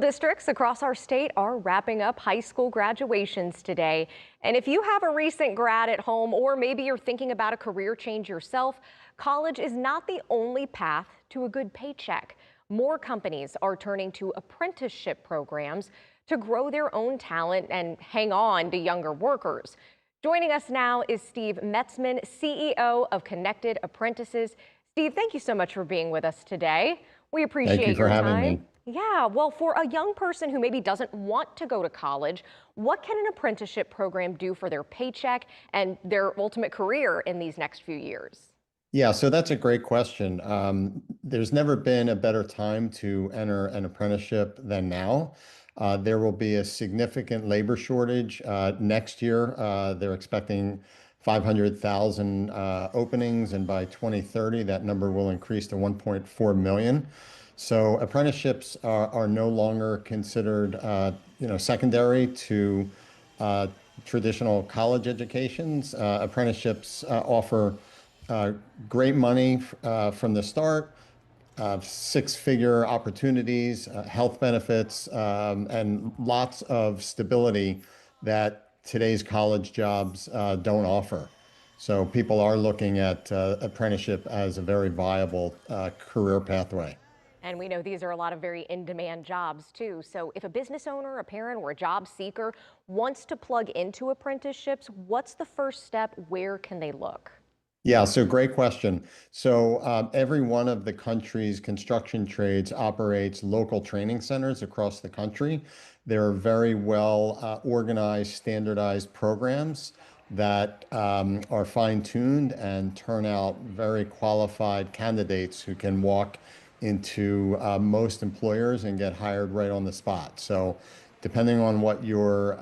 Districts across our state are wrapping up high school graduations today. And if you have a recent grad at home, or maybe you're thinking about a career change yourself, college is not the only path to a good paycheck. More companies are turning to apprenticeship programs to grow their own talent and hang on to younger workers. Joining us now is Steve Metzman, CEO of Connected Apprentices. Steve, thank you so much for being with us today. We Thank you appreciate for your having me. time. Yeah, well, for a young person who maybe doesn't want to go to college, what can an apprenticeship program do for their paycheck and their ultimate career in these next few years? Yeah, so that's a great question. There's never been a better time to enter an apprenticeship than now. There will be a significant labor shortage next year. They're expecting 500,000 openings, and by 2030, that number will increase to 1.4 million. So apprenticeships are no longer considered, secondary to uh, traditional college educations. Apprenticeships offer uh, great money from the start, six-figure opportunities, health benefits, and lots of stability that today's college jobs don't offer. So people are looking at apprenticeship as a very viable career pathway. And we know these are a lot of very in-demand jobs too. So if a business owner, a parent, or a job seeker wants to plug into apprenticeships, what's the first step? Where can they look? Yeah, so great question. So every one of the country's construction trades operates local training centers across the country. There are very well organized, standardized programs that are fine-tuned and turn out very qualified candidates who can walk into most employers and get hired right on the spot. So depending on what your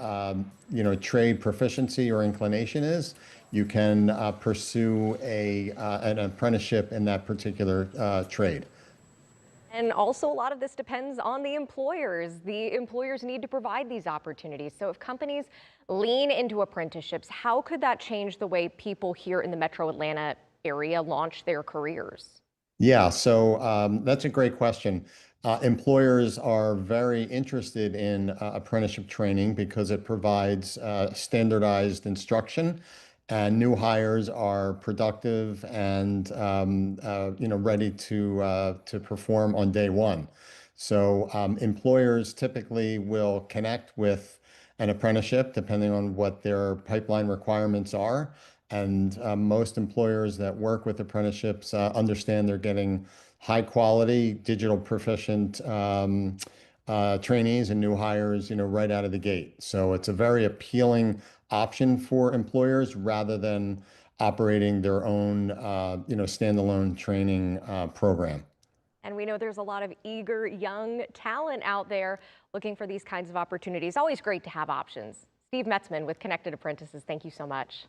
trade proficiency or inclination is, you can pursue an apprenticeship in that particular trade. And also, a lot of this depends on the employers. The employers need to provide these opportunities. So if companies lean into apprenticeships, how could that change the way people here in the Metro Atlanta area launch their careers? Yeah, so that's a great question. Employers are very interested in apprenticeship training because it provides standardized instruction, and new hires are productive and ready to perform on day one. So employers typically will connect with an apprenticeship depending on what their pipeline requirements are. And most employers that work with apprenticeships understand they're getting high quality, digital proficient trainees and new hires, right out of the gate. So it's a very appealing option for employers rather than operating their own, standalone training program. And we know there's a lot of eager young talent out there looking for these kinds of opportunities. Always great to have options. Steve Metzman with Connected Apprentices, thank you so much.